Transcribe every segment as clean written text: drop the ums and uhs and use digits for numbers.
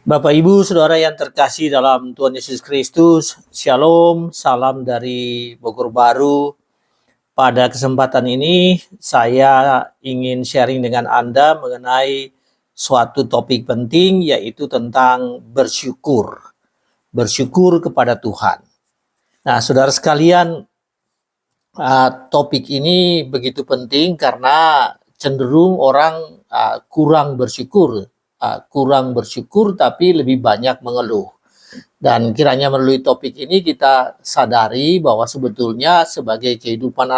Bapak Ibu Saudara yang terkasih dalam Tuhan Yesus Kristus, Shalom, salam dari Bogor Baru. Pada kesempatan ini saya ingin sharing dengan Anda mengenai suatu topik penting, yaitu tentang bersyukur. Bersyukur kepada Tuhan. Nah, saudara sekalian, topik ini begitu penting karena cenderung orang kurang bersyukur tapi lebih banyak mengeluh. Dan kiranya melalui topik ini kita sadari bahwa sebetulnya sebagai kehidupan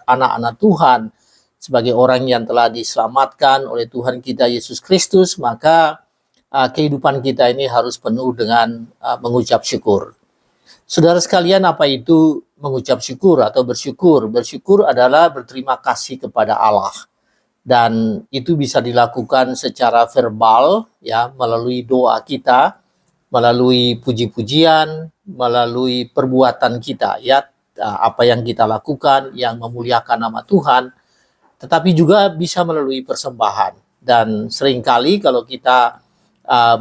anak-anak Tuhan, sebagai orang yang telah diselamatkan oleh Tuhan kita Yesus Kristus, maka kehidupan kita ini harus penuh dengan mengucap syukur. Saudara sekalian, apa itu mengucap syukur atau bersyukur? Bersyukur adalah berterima kasih kepada Allah. Dan itu bisa dilakukan secara verbal, ya, melalui doa kita, melalui puji-pujian, melalui perbuatan kita, ya, apa yang kita lakukan yang memuliakan nama Tuhan, tetapi juga bisa melalui persembahan. Dan seringkali kalau kita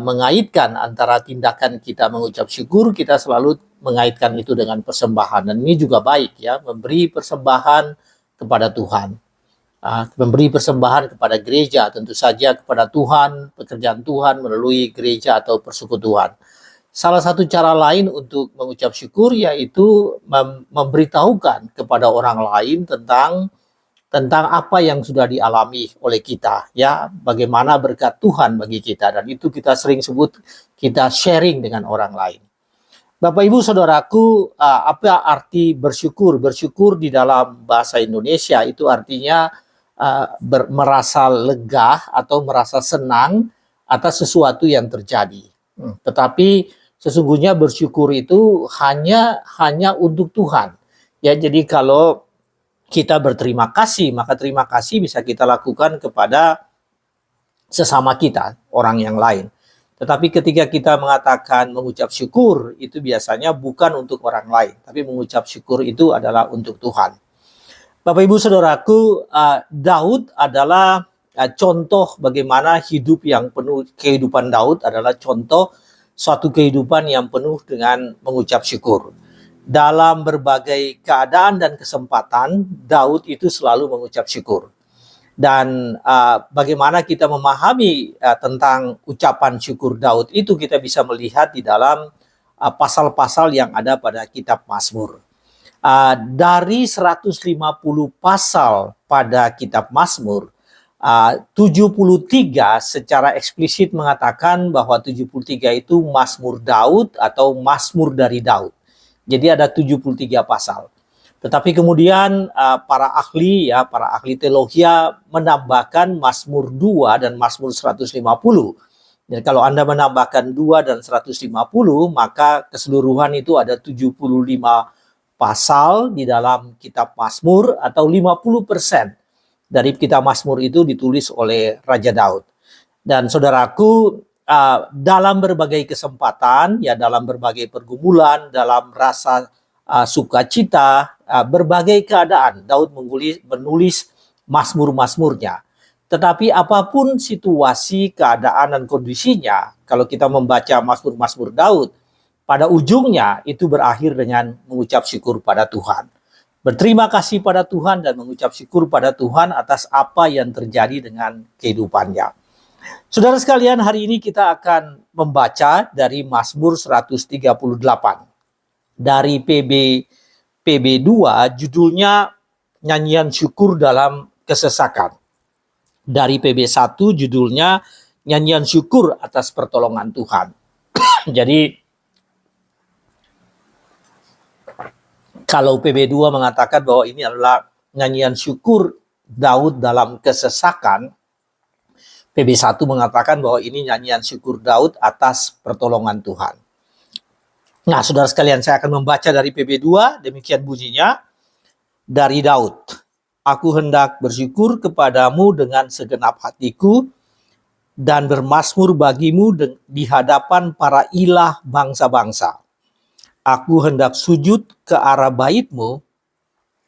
mengaitkan antara tindakan kita mengucap syukur, kita selalu mengaitkan itu dengan persembahan. Dan ini juga baik, ya, memberi persembahan kepada Tuhan. Memberi persembahan kepada gereja, tentu saja kepada Tuhan, pekerjaan Tuhan melalui gereja atau persekutuan. Salah satu cara lain untuk mengucap syukur yaitu memberitahukan kepada orang lain tentang apa yang sudah dialami oleh kita, ya, bagaimana berkat Tuhan bagi kita, dan itu kita sering sebut kita sharing dengan orang lain. Bapak Ibu Saudaraku, apa arti bersyukur? Bersyukur di dalam bahasa Indonesia itu artinya merasa lega atau merasa senang atas sesuatu yang terjadi. Tetapi sesungguhnya bersyukur itu hanya untuk Tuhan. Ya, jadi kalau kita berterima kasih, maka terima kasih bisa kita lakukan kepada sesama kita, orang yang lain. Tetapi ketika kita mengatakan mengucap syukur, itu biasanya bukan untuk orang lain, tapi mengucap syukur itu adalah untuk Tuhan. Bapak Ibu Saudaraku, Daud adalah contoh bagaimana hidup yang penuh, kehidupan Daud adalah contoh suatu kehidupan yang penuh dengan mengucap syukur. Dalam berbagai keadaan dan kesempatan, Daud itu selalu mengucap syukur. Dan bagaimana kita memahami tentang ucapan syukur Daud itu, kita bisa melihat di dalam pasal-pasal yang ada pada kitab Mazmur. Dari 150 pasal pada kitab Mazmur, 73 secara eksplisit mengatakan bahwa 73 itu Mazmur Daud atau Mazmur dari Daud. Jadi ada 73 pasal. Tetapi kemudian para ahli teologi menambahkan Mazmur 2 dan Mazmur 150. Dan kalau Anda menambahkan 2 dan 150, maka keseluruhan itu ada 75 pasal di dalam kitab Mazmur, atau 50% dari kitab Mazmur itu ditulis oleh Raja Daud. Dan saudaraku, dalam berbagai kesempatan, ya, dalam berbagai pergumulan, dalam rasa sukacita, berbagai keadaan, Daud menulis Mazmur-Mazmurnya. Tetapi apapun situasi, keadaan, dan kondisinya, kalau kita membaca Mazmur-Mazmur Daud, pada ujungnya itu berakhir dengan mengucap syukur pada Tuhan. Berterima kasih pada Tuhan dan mengucap syukur pada Tuhan atas apa yang terjadi dengan kehidupannya. Saudara sekalian, hari ini kita akan membaca dari Mazmur 138. Dari PB2, judulnya Nyanyian Syukur dalam Kesesakan. Dari PB1, judulnya Nyanyian Syukur atas Pertolongan Tuhan. Jadi, kalau PB2 mengatakan bahwa ini adalah nyanyian syukur Daud dalam kesesakan, PB1 mengatakan bahwa ini nyanyian syukur Daud atas pertolongan Tuhan. Nah, saudara sekalian, saya akan membaca dari PB2, demikian bunyinya. Dari Daud, aku hendak bersyukur kepadamu dengan segenap hatiku dan bermazmur bagimu di hadapan para ilah bangsa-bangsa. Aku hendak sujud ke arah bait-Mu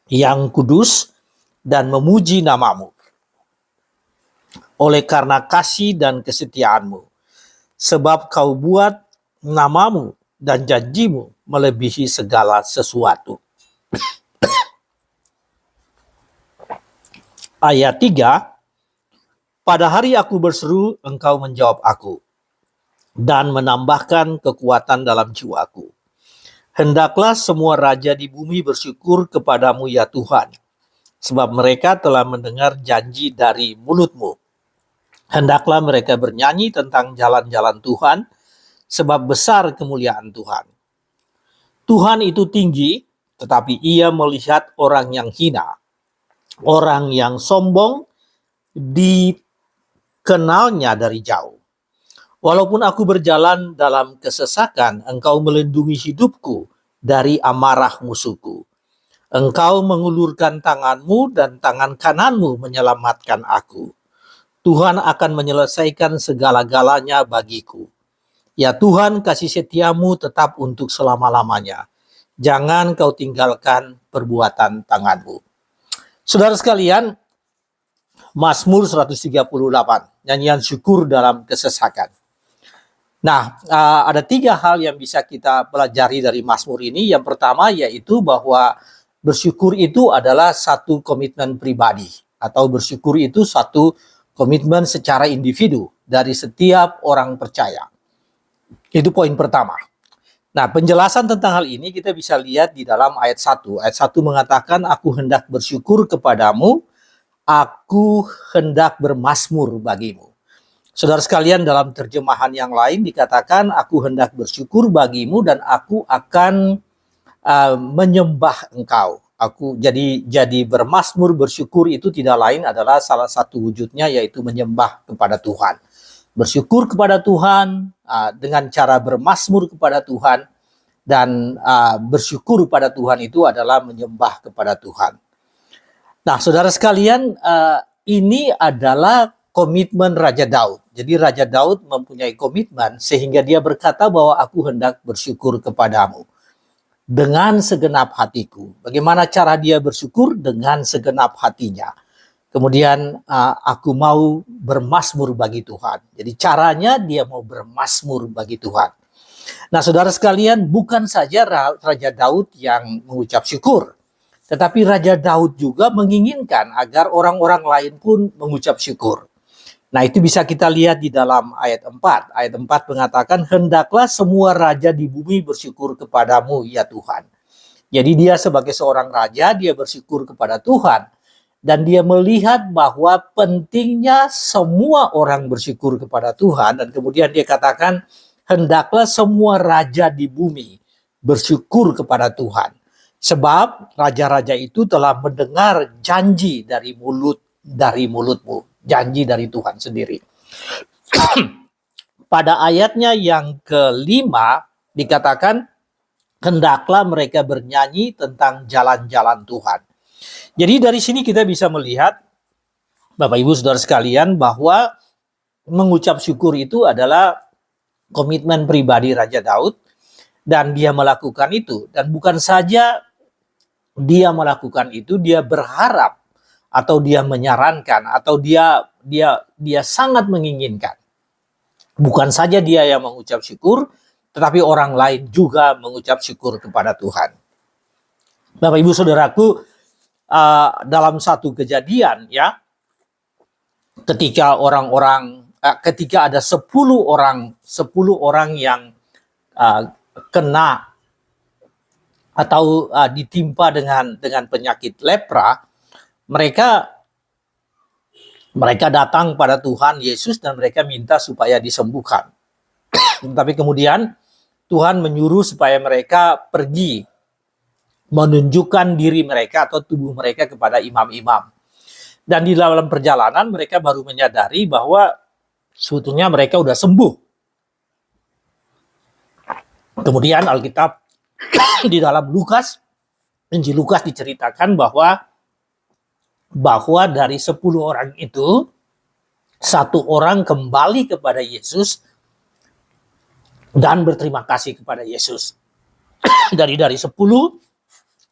yang kudus dan memuji nama-Mu oleh karena kasih dan kesetiaan-Mu. sebab kau buat namamu dan janjimu melebihi segala sesuatu. Ayat 3, pada hari aku berseru, engkau menjawab aku, dan menambahkan kekuatan dalam jiwaku. Hendaklah semua raja di bumi bersyukur kepadamu ya Tuhan, sebab mereka telah mendengar janji dari mulutmu. Hendaklah mereka bernyanyi tentang jalan-jalan Tuhan, sebab besar kemuliaan Tuhan. Tuhan itu tinggi, tetapi ia melihat orang yang hina. Orang yang sombong dikenalnya dari jauh. Walaupun aku berjalan dalam kesesakan, engkau melindungi hidupku dari amarah musuhku. Engkau mengulurkan tanganmu dan tangan kananmu menyelamatkan aku. Tuhan akan menyelesaikan segala-galanya bagiku. Ya Tuhan, kasih setiamu tetap untuk selama-lamanya. Jangan kau tinggalkan perbuatan tanganmu. Saudara sekalian, Mazmur 138, nyanyian syukur dalam kesesakan. Nah, ada 3 hal yang bisa kita pelajari dari Mazmur ini. Yang pertama yaitu bahwa bersyukur itu adalah satu komitmen pribadi, atau bersyukur itu satu komitmen secara individu dari setiap orang percaya. Itu poin pertama. Nah, penjelasan tentang hal ini kita bisa lihat di dalam ayat 1. Ayat 1 mengatakan, aku hendak bersyukur kepadamu, aku hendak bermazmur bagimu. Saudara sekalian, dalam terjemahan yang lain dikatakan, aku hendak bersyukur bagimu dan aku akan menyembah engkau. Aku jadi bermazmur, bersyukur itu tidak lain adalah salah satu wujudnya yaitu menyembah kepada Tuhan. Bersyukur kepada Tuhan dengan cara bermazmur kepada Tuhan, dan bersyukur kepada Tuhan itu adalah menyembah kepada Tuhan. Nah, saudara sekalian, ini adalah komitmen Raja Daud. Jadi Raja Daud mempunyai komitmen sehingga dia berkata bahwa aku hendak bersyukur kepadamu dengan segenap hatiku. Bagaimana cara dia bersyukur? Dengan segenap hatinya. Kemudian aku mau bermazmur bagi Tuhan. Jadi caranya dia mau bermazmur bagi Tuhan. Nah, saudara sekalian, bukan saja Raja Daud yang mengucap syukur, tetapi Raja Daud juga menginginkan agar orang-orang lain pun mengucap syukur. Nah, itu bisa kita lihat di dalam ayat 4. Ayat 4 mengatakan, hendaklah semua raja di bumi bersyukur kepadamu ya Tuhan. Jadi dia sebagai seorang raja, dia bersyukur kepada Tuhan. Dan dia melihat bahwa pentingnya semua orang bersyukur kepada Tuhan. Dan kemudian dia katakan, hendaklah semua raja di bumi bersyukur kepada Tuhan. Sebab raja-raja itu telah mendengar janji dari mulutmu. Janji dari Tuhan sendiri. Pada ayatnya yang kelima dikatakan, hendaklah mereka bernyanyi tentang jalan-jalan Tuhan. Jadi dari sini kita bisa melihat, Bapak Ibu Saudara sekalian, bahwa mengucap syukur itu adalah komitmen pribadi Raja Daud, dan dia melakukan itu. Dan bukan saja dia melakukan itu, dia berharap atau dia menyarankan atau dia sangat menginginkan. Bukan saja dia yang mengucap syukur, tetapi orang lain juga mengucap syukur kepada Tuhan. Bapak Ibu Saudaraku, dalam satu kejadian ya, ketika ada 10 orang yang kena atau ditimpa dengan penyakit lepra, mereka datang pada Tuhan Yesus dan mereka minta supaya disembuhkan. Tapi kemudian Tuhan menyuruh supaya mereka pergi menunjukkan diri mereka atau tubuh mereka kepada imam-imam. Dan di dalam perjalanan mereka baru menyadari bahwa sebetulnya mereka sudah sembuh. Kemudian Alkitab di dalam Injil Lukas diceritakan bahwa dari 10 orang itu, 1 orang kembali kepada Yesus dan berterima kasih kepada Yesus. Dari 10,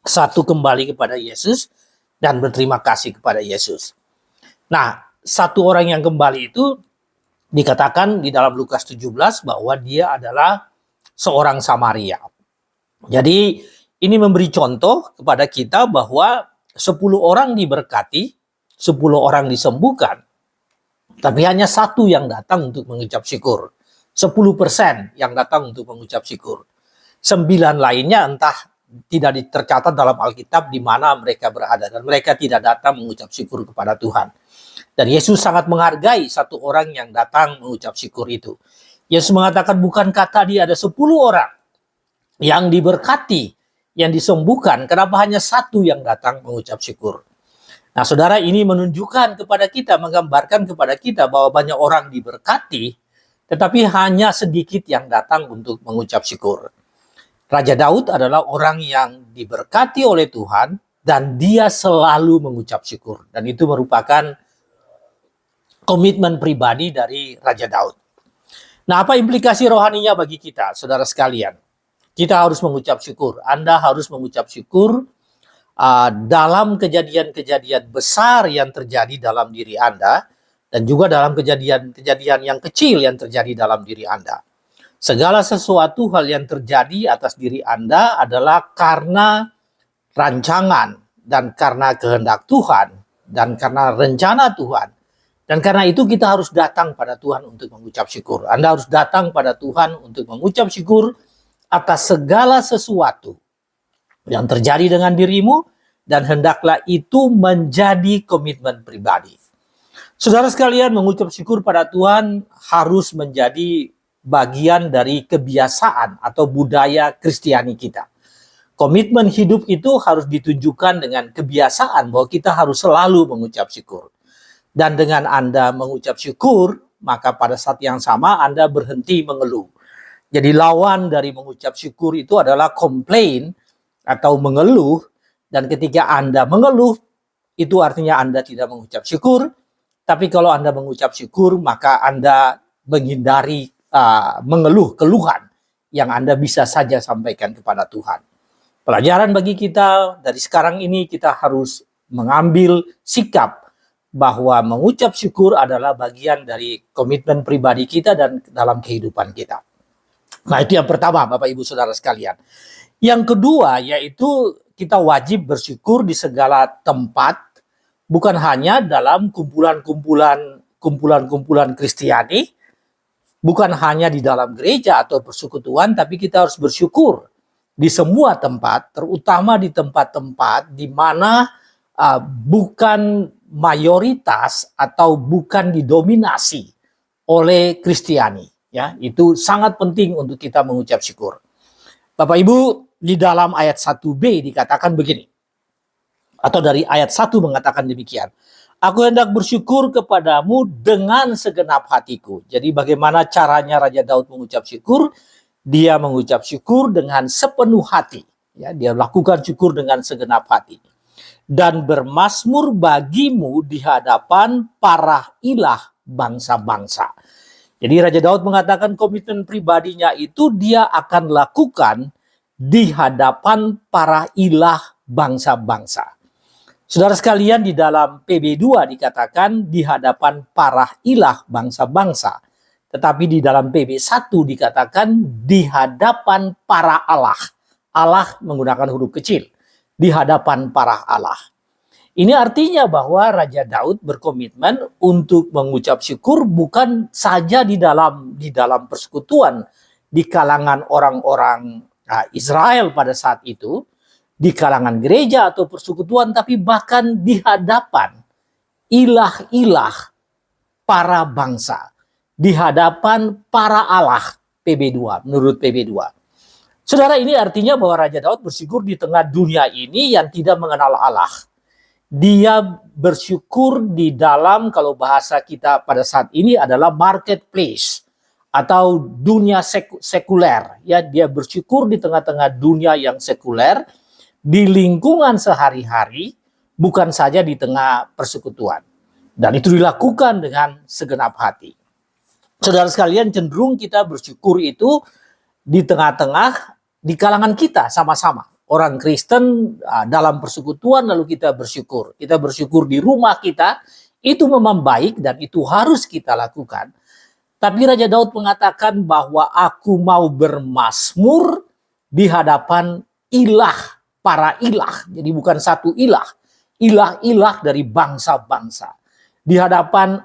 1 kembali kepada Yesus dan berterima kasih kepada Yesus. Nah, 1 orang yang kembali itu Dikatakan di dalam Lukas 17 bahwa dia adalah seorang Samaria. Jadi ini memberi contoh kepada kita bahwa 10 orang diberkati, 10 orang disembuhkan, tapi hanya satu yang datang untuk mengucap syukur. 10% yang datang untuk mengucap syukur. 9 lainnya entah tidak tercatat dalam Alkitab di mana mereka berada, dan mereka tidak datang mengucap syukur kepada Tuhan. Dan Yesus sangat menghargai satu orang yang datang mengucap syukur itu. Yesus mengatakan, bukankah tadi ada 10 orang yang diberkati, yang disembuhkan, kenapa hanya satu yang datang mengucap syukur? Nah, saudara, ini menunjukkan kepada kita, menggambarkan kepada kita bahwa banyak orang diberkati, tetapi hanya sedikit yang datang untuk mengucap syukur. Raja Daud adalah orang yang diberkati oleh Tuhan dan dia selalu mengucap syukur. Dan itu merupakan komitmen pribadi dari Raja Daud. Nah, apa implikasi rohaninya bagi kita, saudara sekalian? Kita harus mengucap syukur. Anda harus mengucap syukur dalam kejadian-kejadian besar yang terjadi dalam diri Anda, dan juga dalam kejadian-kejadian yang kecil yang terjadi dalam diri Anda. Segala sesuatu hal yang terjadi atas diri Anda adalah karena rancangan dan karena kehendak Tuhan dan karena rencana Tuhan. Dan karena itu kita harus datang pada Tuhan untuk mengucap syukur. Anda harus datang pada Tuhan untuk mengucap syukur atas segala sesuatu yang terjadi dengan dirimu, dan hendaklah itu menjadi komitmen pribadi. Saudara sekalian, mengucap syukur pada Tuhan harus menjadi bagian dari kebiasaan atau budaya Kristiani kita. Komitmen hidup itu harus ditunjukkan dengan kebiasaan bahwa kita harus selalu mengucap syukur. Dan dengan Anda mengucap syukur, maka pada saat yang sama Anda berhenti mengeluh. Jadi lawan dari mengucap syukur itu adalah komplain atau mengeluh. Dan ketika Anda mengeluh, itu artinya Anda tidak mengucap syukur. Tapi kalau Anda mengucap syukur, maka Anda menghindari mengeluh keluhan yang Anda bisa saja sampaikan kepada Tuhan. Pelajaran bagi kita dari sekarang ini, kita harus mengambil sikap bahwa mengucap syukur adalah bagian dari komitmen pribadi kita dan dalam kehidupan kita. Nah, itu yang pertama, Bapak Ibu Saudara sekalian. Yang kedua yaitu kita wajib bersyukur di segala tempat, bukan hanya dalam kumpulan Kristiani, bukan hanya di dalam gereja atau persekutuan, tapi kita harus bersyukur di semua tempat, terutama di tempat-tempat di mana bukan mayoritas atau bukan didominasi oleh Kristiani. Ya, itu sangat penting untuk kita mengucap syukur. Bapak Ibu, di dalam ayat 1b dikatakan begini. Atau dari ayat 1 mengatakan demikian. Aku hendak bersyukur kepadamu dengan segenap hatiku. Jadi bagaimana caranya Raja Daud mengucap syukur? Dia mengucap syukur dengan sepenuh hati. Ya, dia lakukan syukur dengan segenap hati. Dan bermasmur bagimu di hadapan para ilah bangsa-bangsa. Jadi Raja Daud mengatakan komitmen pribadinya itu dia akan lakukan di hadapan para ilah bangsa-bangsa. Saudara sekalian, di dalam PB2 dikatakan di hadapan para ilah bangsa-bangsa. Tetapi di dalam PB1 dikatakan di hadapan para Allah. Allah menggunakan huruf kecil. Di hadapan para Allah. Ini artinya bahwa Raja Daud berkomitmen untuk mengucap syukur bukan saja di dalam persekutuan di kalangan orang-orang Israel pada saat itu, di kalangan gereja atau persekutuan, tapi bahkan di hadapan ilah-ilah para bangsa, di hadapan para Allah, PB2, menurut PB2. Saudara, ini artinya bahwa Raja Daud bersyukur di tengah dunia ini yang tidak mengenal Allah. Dia bersyukur di dalam, kalau bahasa kita pada saat ini adalah marketplace atau dunia sekuler. Ya, dia bersyukur di tengah-tengah dunia yang sekuler, di lingkungan sehari-hari, bukan saja di tengah persekutuan. Dan itu dilakukan dengan segenap hati. Saudara sekalian, cenderung kita bersyukur itu di tengah-tengah, di kalangan kita sama-sama. Orang Kristen dalam persekutuan lalu kita bersyukur. Kita bersyukur di rumah kita, itu memang baik dan itu harus kita lakukan. Tapi Raja Daud mengatakan bahwa aku mau bermazmur di hadapan ilah, para ilah. Jadi bukan satu ilah, ilah-ilah dari bangsa-bangsa. Di hadapan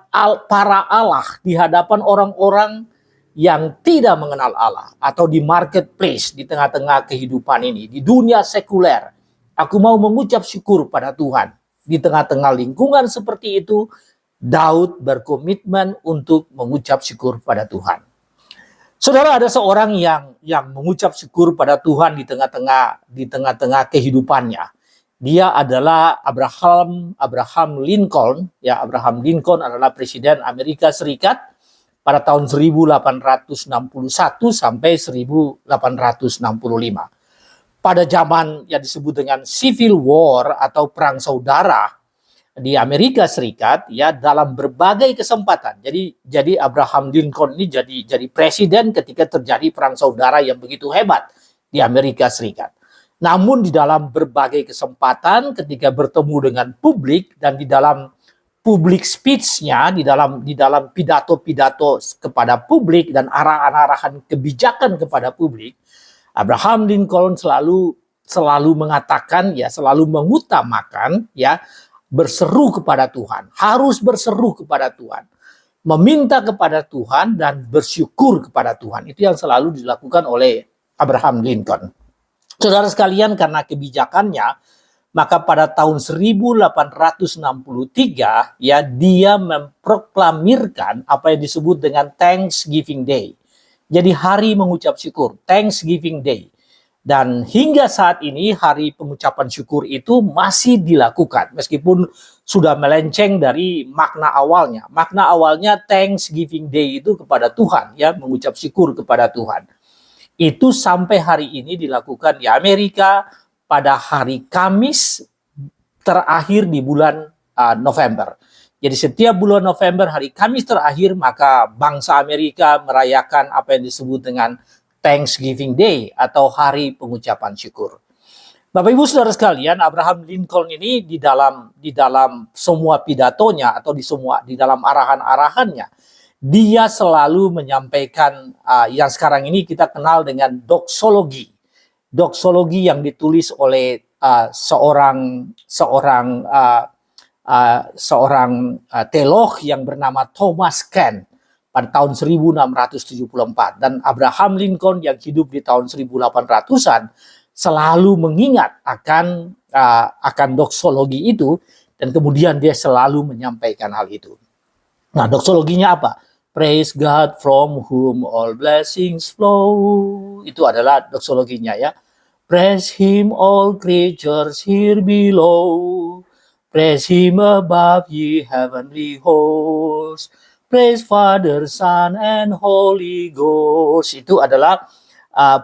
para Allah, di hadapan orang-orang yang tidak mengenal Allah, atau di marketplace, di tengah-tengah kehidupan ini, di dunia sekuler. Aku mau mengucap syukur pada Tuhan. Di tengah-tengah lingkungan seperti itu, Daud berkomitmen untuk mengucap syukur pada Tuhan. Saudara, ada seorang yang mengucap syukur pada Tuhan di tengah-tengah kehidupannya. Dia adalah Abraham Lincoln. Ya, Abraham Lincoln adalah Presiden Amerika Serikat pada tahun 1861 sampai 1865. Pada zaman yang disebut dengan Civil War atau Perang Saudara di Amerika Serikat, ya, dalam berbagai kesempatan. Jadi Abraham Lincoln ini jadi presiden ketika terjadi perang saudara yang begitu hebat di Amerika Serikat. Namun di dalam berbagai kesempatan ketika bertemu dengan publik dan di dalam public speech-nya, di dalam pidato-pidato kepada publik dan arahan-arahan kebijakan kepada publik, Abraham Lincoln selalu mengatakan, ya, selalu mengutamakan, ya, berseru kepada Tuhan, harus berseru kepada Tuhan, meminta kepada Tuhan dan bersyukur kepada Tuhan. Itu yang selalu dilakukan oleh Abraham Lincoln. Saudara sekalian, karena kebijakannya, maka pada tahun 1863, ya, dia memproklamirkan apa yang disebut dengan Thanksgiving Day. Jadi hari mengucap syukur, Thanksgiving Day. Dan hingga saat ini hari pengucapan syukur itu masih dilakukan meskipun sudah melenceng dari makna awalnya. Makna awalnya Thanksgiving Day itu kepada Tuhan, ya, mengucap syukur kepada Tuhan. Itu sampai hari ini dilakukan di Amerika pada hari Kamis terakhir di bulan November. Jadi setiap bulan November, hari Kamis terakhir, maka bangsa Amerika merayakan apa yang disebut dengan Thanksgiving Day atau hari pengucapan syukur. Bapak Ibu Saudara sekalian, Abraham Lincoln ini di dalam semua pidatonya atau di dalam arahan-arahannya, dia selalu menyampaikan yang sekarang ini kita kenal dengan doksologi. Doksologi yang ditulis oleh seorang teolog yang bernama Thomas Ken pada tahun 1674. Dan Abraham Lincoln yang hidup di tahun 1800-an selalu mengingat akan doksologi itu, dan kemudian dia selalu menyampaikan hal itu. Nah, doksologinya apa? Praise God from whom all blessings flow. Itu adalah doksologinya, ya. Praise Him all creatures here below. Praise Him above ye heavenly hosts. Praise Father, Son, and Holy Ghost. Itu adalah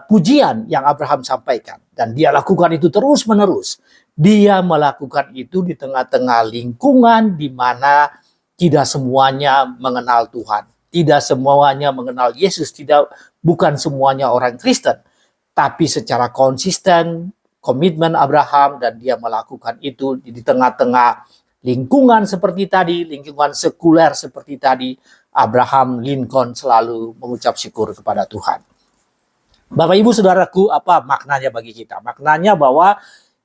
pujian yang Abraham sampaikan. Dan dia lakukan itu terus-menerus. Dia melakukan itu di tengah-tengah lingkungan di mana tidak semuanya mengenal Tuhan. Tidak semuanya mengenal Yesus. Bukan semuanya orang Kristen. Tapi secara konsisten, komitmen Abraham, dan dia melakukan itu di tengah-tengah lingkungan seperti tadi, lingkungan sekuler seperti tadi, Abraham Lincoln selalu mengucap syukur kepada Tuhan. Bapak Ibu Saudaraku, apa maknanya bagi kita? Maknanya bahwa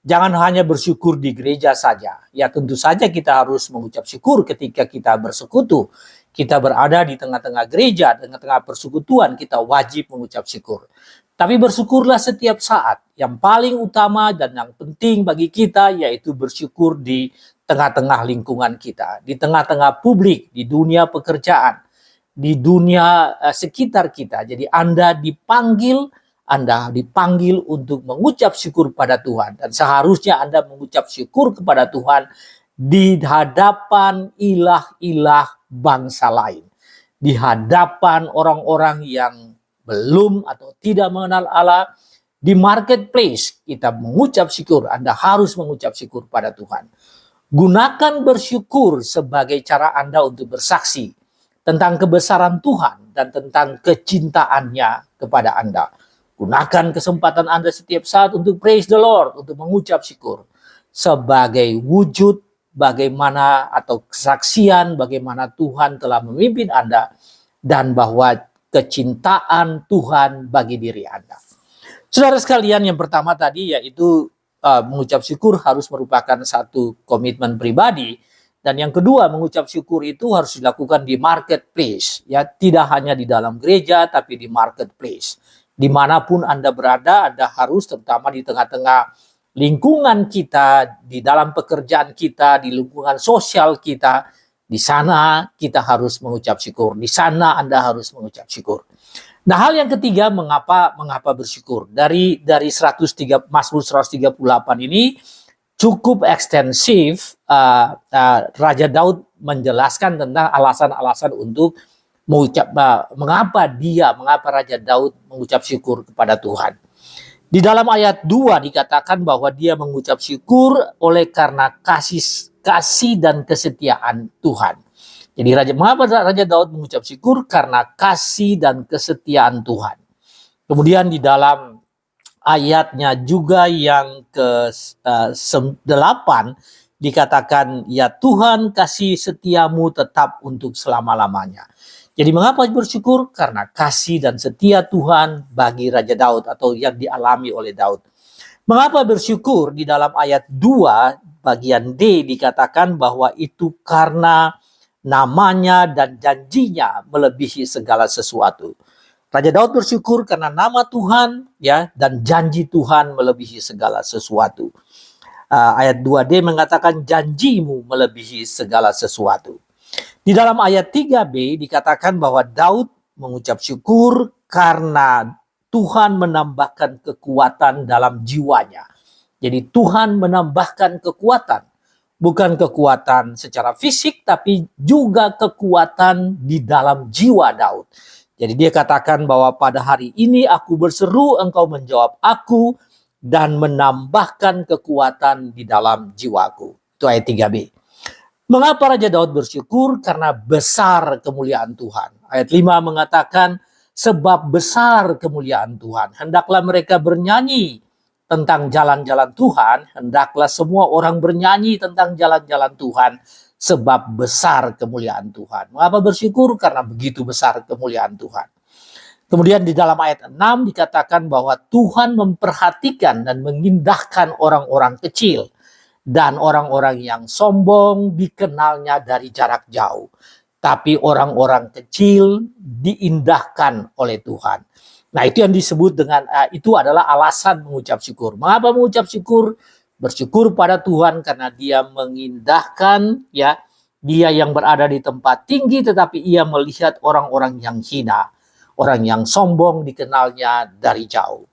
jangan hanya bersyukur di gereja saja. Ya, tentu saja kita harus mengucap syukur ketika kita bersekutu. Kita berada di tengah-tengah gereja, tengah-tengah persekutuan, kita wajib mengucap syukur. Tapi bersyukurlah setiap saat. Yang paling utama dan yang penting bagi kita yaitu bersyukur di tengah-tengah lingkungan kita, di tengah-tengah publik, di dunia pekerjaan, di dunia sekitar kita. Jadi Anda dipanggil untuk mengucap syukur pada Tuhan. Dan seharusnya Anda mengucap syukur kepada Tuhan di hadapan ilah-ilah bangsa lain. Di hadapan orang-orang yang belum atau tidak mengenal Allah, di marketplace kita mengucap syukur. Anda harus mengucap syukur pada Tuhan. Gunakan bersyukur sebagai cara Anda untuk bersaksi tentang kebesaran Tuhan dan tentang kecintaannya kepada Anda. Gunakan kesempatan Anda setiap saat untuk praise the Lord, untuk mengucap syukur sebagai wujud bagaimana atau kesaksian bagaimana Tuhan telah memimpin Anda dan bahwa kecintaan Tuhan bagi diri Anda. Saudara sekalian, yang pertama tadi yaitu mengucap syukur harus merupakan satu komitmen pribadi, dan yang kedua, mengucap syukur itu harus dilakukan di marketplace, ya, tidak hanya di dalam gereja tapi di marketplace. Dimanapun Anda berada, Anda harus, terutama di tengah-tengah lingkungan kita, di dalam pekerjaan kita, di lingkungan sosial kita, di sana kita harus mengucap syukur. Di sana Anda harus mengucap syukur. Nah, hal yang ketiga, mengapa bersyukur? Dari Mazmur 138 ini cukup ekstensif. Raja Daud menjelaskan tentang alasan-alasan untuk mengapa Raja Daud mengucap syukur kepada Tuhan. Di dalam ayat 2 dikatakan bahwa dia mengucap syukur oleh karena kasih dan kesetiaan Tuhan. Jadi mengapa Raja Daud mengucap syukur? Karena kasih dan kesetiaan Tuhan. Kemudian di dalam ayatnya juga yang ke-8 dikatakan, ya Tuhan, kasih setiamu tetap untuk selama-lamanya. Jadi mengapa bersyukur? Karena kasih dan setia Tuhan bagi Raja Daud atau yang dialami oleh Daud. Mengapa bersyukur? Di dalam ayat 2 bagian D dikatakan bahwa itu karena namanya dan janjinya melebihi segala sesuatu. Raja Daud bersyukur karena nama Tuhan, ya, dan janji Tuhan melebihi segala sesuatu. Ayat 2D mengatakan janjimu melebihi segala sesuatu. Di dalam ayat 3b dikatakan bahwa Daud mengucap syukur karena Tuhan menambahkan kekuatan dalam jiwanya. Jadi Tuhan menambahkan kekuatan. Bukan kekuatan secara fisik, tapi juga kekuatan di dalam jiwa Daud. Jadi dia katakan bahwa pada hari ini aku berseru, engkau menjawab aku, dan menambahkan kekuatan di dalam jiwaku. Itu ayat 3b. Mengapa Raja Daud bersyukur? Karena besar kemuliaan Tuhan. Ayat 5 mengatakan, sebab besar kemuliaan Tuhan, hendaklah mereka bernyanyi tentang jalan-jalan Tuhan, hendaklah semua orang bernyanyi tentang jalan-jalan Tuhan, sebab besar kemuliaan Tuhan. Mengapa bersyukur? Karena begitu besar kemuliaan Tuhan. Kemudian di dalam ayat 6 dikatakan bahwa Tuhan memperhatikan dan mengindahkan orang-orang kecil, dan orang-orang yang sombong dikenalnya dari jarak jauh. Tapi orang-orang kecil diindahkan oleh Tuhan. Nah, itu yang disebut dengan itu adalah alasan mengucap syukur. Mengapa mengucap syukur? Bersyukur pada Tuhan karena dia mengindahkan, ya, dia yang berada di tempat tinggi tetapi ia melihat orang-orang yang hina, orang yang sombong dikenalnya dari jauh.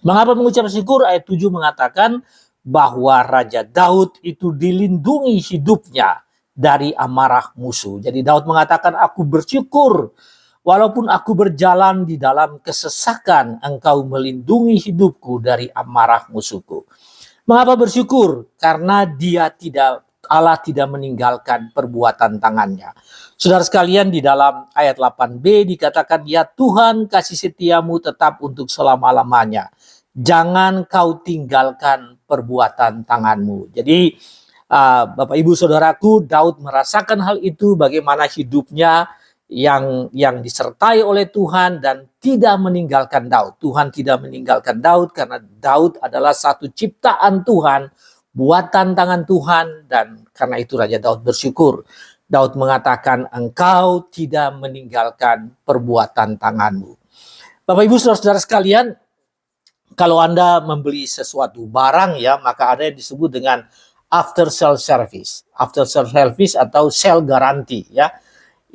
Mengapa mengucap syukur? Ayat 7 mengatakan bahwa Raja Daud itu dilindungi hidupnya dari amarah musuh. Jadi Daud mengatakan, aku bersyukur walaupun aku berjalan di dalam kesesakan, engkau melindungi hidupku dari amarah musuhku. Mengapa bersyukur? Karena Allah tidak meninggalkan perbuatan tangannya. Saudara sekalian, di dalam ayat 8b dikatakan, ya Tuhan, kasih setiamu tetap untuk selama-lamanya. Jangan kau tinggalkan perbuatan tanganmu. Jadi Bapak Ibu Saudaraku, Daud merasakan hal itu, bagaimana hidupnya yang disertai oleh Tuhan dan tidak meninggalkan Daud. Tuhan tidak meninggalkan Daud karena Daud adalah satu ciptaan Tuhan, buatan tangan Tuhan, dan karena itu Raja Daud bersyukur. Daud mengatakan, engkau tidak meninggalkan perbuatan tanganmu. Bapak Ibu Saudara-saudara sekalian, kalau Anda membeli sesuatu barang, ya, maka ada yang disebut dengan after sale service atau sale guarantee, ya.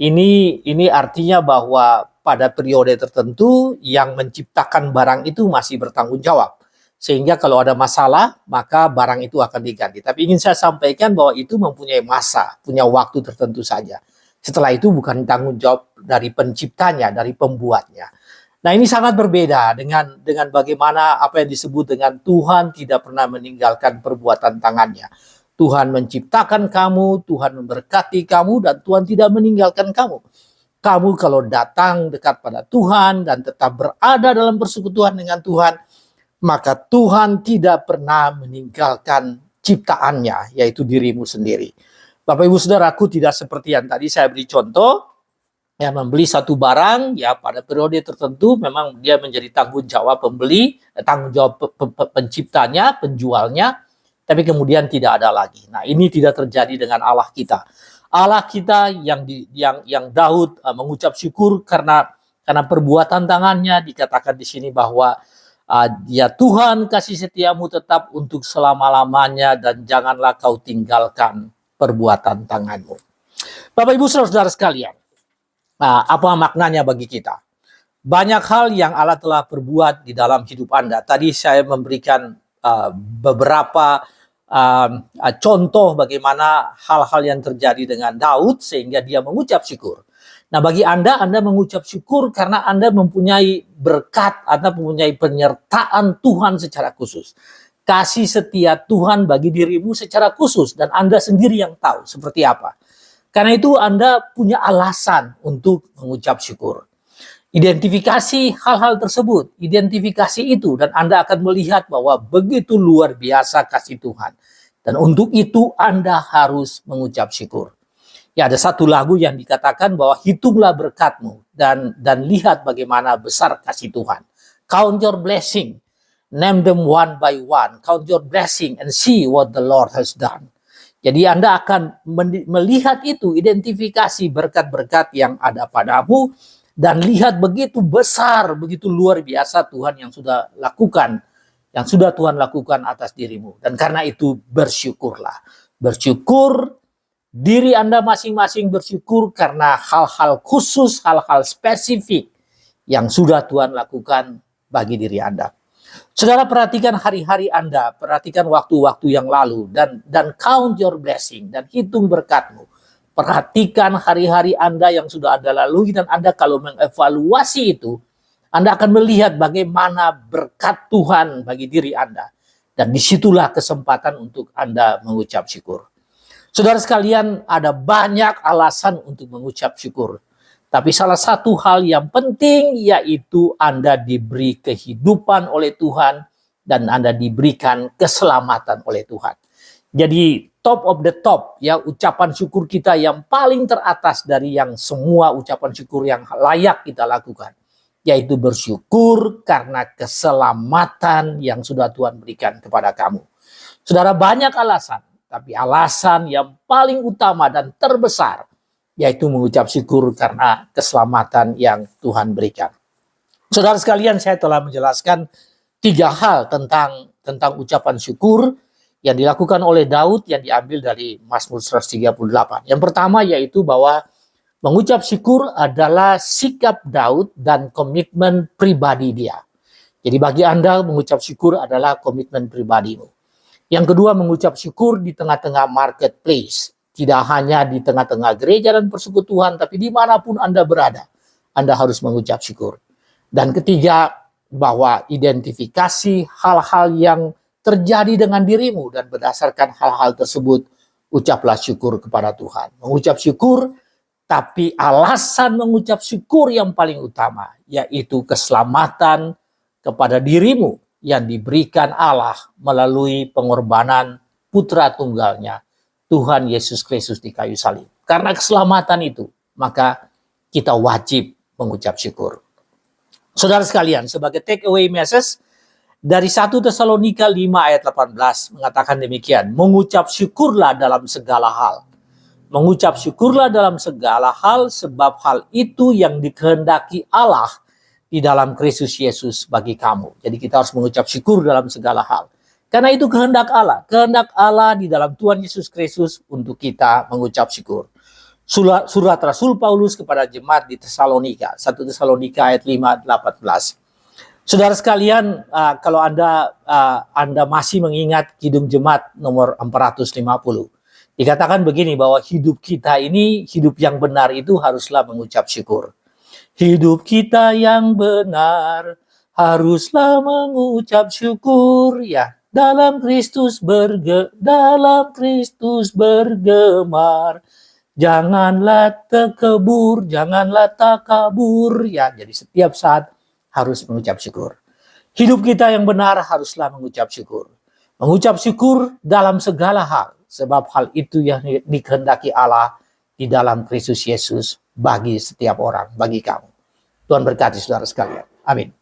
Ini artinya bahwa pada periode tertentu yang menciptakan barang itu masih bertanggung jawab. Sehingga kalau ada masalah, maka barang itu akan diganti. Tapi ingin saya sampaikan bahwa itu mempunyai masa, punya waktu tertentu saja. Setelah itu bukan tanggung jawab dari penciptanya, dari pembuatnya. Nah, ini sangat berbeda dengan bagaimana apa yang disebut dengan Tuhan tidak pernah meninggalkan perbuatan tangannya. Tuhan menciptakan kamu, Tuhan memberkati kamu, dan Tuhan tidak meninggalkan kamu. Kamu kalau datang dekat pada Tuhan dan tetap berada dalam persekutuan dengan Tuhan, maka Tuhan tidak pernah meninggalkan ciptaannya, yaitu dirimu sendiri. Bapak Ibu Saudaraku, tidak seperti yang tadi saya beri contoh, ya, membeli satu barang, ya pada periode tertentu memang dia menjadi tanggung jawab pembeli, tanggung jawab penciptanya, penjualnya, tapi kemudian tidak ada lagi. Nah, ini tidak terjadi dengan Allah kita. Allah kita yang Daud mengucap syukur karena perbuatan tangannya, dikatakan di sini bahwa ya Tuhan, kasih setiamu tetap untuk selama-lamanya dan janganlah kau tinggalkan perbuatan tanganmu. Bapak Ibu saudara sekalian, apa maknanya bagi kita? Banyak hal yang Allah telah perbuat di dalam hidup Anda. Tadi saya memberikan beberapa contoh bagaimana hal-hal yang terjadi dengan Daud sehingga dia mengucap syukur. Nah, bagi Anda mengucap syukur karena Anda mempunyai berkat, Anda mempunyai penyertaan Tuhan secara khusus. Kasih setia Tuhan bagi dirimu secara khusus dan Anda sendiri yang tahu seperti apa. Karena itu Anda punya alasan untuk mengucap syukur. Identifikasi hal-hal tersebut, identifikasi itu, dan Anda akan melihat bahwa begitu luar biasa kasih Tuhan. Dan untuk itu Anda harus mengucap syukur. Ya, ada satu lagu yang dikatakan bahwa hitunglah berkatmu dan lihat bagaimana besar kasih Tuhan. Count your blessing, name them one by one. Count your blessing and see what the Lord has done. Jadi Anda akan melihat itu, identifikasi berkat-berkat yang ada padamu, dan lihat begitu besar, begitu luar biasa Tuhan yang sudah lakukan, yang sudah Tuhan lakukan atas dirimu. Dan karena itu bersyukurlah. Bersyukur, diri Anda masing-masing bersyukur karena hal-hal khusus, hal-hal spesifik yang sudah Tuhan lakukan bagi diri Anda. Saudara, perhatikan hari-hari Anda, perhatikan waktu-waktu yang lalu, dan count your blessing, dan hitung berkatmu. Perhatikan hari-hari Anda yang sudah Anda lalui, dan Anda kalau mengevaluasi itu, Anda akan melihat bagaimana berkat Tuhan bagi diri Anda. Dan disitulah kesempatan untuk Anda mengucap syukur. Saudara sekalian, ada banyak alasan untuk mengucap syukur. Tapi salah satu hal yang penting yaitu Anda diberi kehidupan oleh Tuhan dan Anda diberikan keselamatan oleh Tuhan. Jadi top of the top, ya, ucapan syukur kita yang paling teratas dari yang semua ucapan syukur yang layak kita lakukan, yaitu bersyukur karena keselamatan yang sudah Tuhan berikan kepada kamu. Saudara, banyak alasan, tapi alasan yang paling utama dan terbesar yaitu mengucap syukur karena keselamatan yang Tuhan berikan. Saudara sekalian, saya telah menjelaskan 3 hal tentang ucapan syukur yang dilakukan oleh Daud yang diambil dari Mazmur 138. Yang pertama yaitu bahwa mengucap syukur adalah sikap Daud dan komitmen pribadi dia. Jadi bagi Anda mengucap syukur adalah komitmen pribadimu. Yang kedua, mengucap syukur di tengah-tengah marketplace. Tidak hanya di tengah-tengah gereja dan persekutuan, tapi dimanapun Anda berada, Anda harus mengucap syukur. Dan ketiga, bahwa identifikasi hal-hal yang terjadi dengan dirimu, dan berdasarkan hal-hal tersebut, ucaplah syukur kepada Tuhan. Mengucap syukur, tapi alasan mengucap syukur yang paling utama, yaitu keselamatan kepada dirimu yang diberikan Allah melalui pengorbanan putra tunggalnya, Tuhan Yesus Kristus di kayu salib. Karena keselamatan itu, maka kita wajib mengucap syukur. Saudara sekalian, sebagai take away message dari 1 Tesalonika 5 ayat 18 mengatakan demikian, mengucap syukurlah dalam segala hal. Mengucap syukurlah dalam segala hal, sebab hal itu yang dikehendaki Allah di dalam Kristus Yesus bagi kamu. Jadi kita harus mengucap syukur dalam segala hal. Karena itu kehendak Allah. Kehendak Allah di dalam Tuhan Yesus Kristus untuk kita mengucap syukur. Surat Rasul Paulus kepada jemaat di Tesalonika. 1 Tesalonika ayat 5-18. Saudara sekalian, kalau Anda masih mengingat Kidung Jemaat nomor 450. Dikatakan begini, bahwa hidup kita ini, hidup yang benar itu haruslah mengucap syukur. Hidup kita yang benar haruslah mengucap syukur, ya. Dalam Kristus bergemar. Janganlah takabur, janganlah takabur, ya. Jadi setiap saat harus mengucap syukur. Hidup kita yang benar haruslah mengucap syukur. Mengucap syukur dalam segala hal, sebab hal itu yang dikehendaki Allah di dalam Kristus Yesus bagi setiap orang, bagi kamu. Tuhan berkati saudara sekalian. Amin.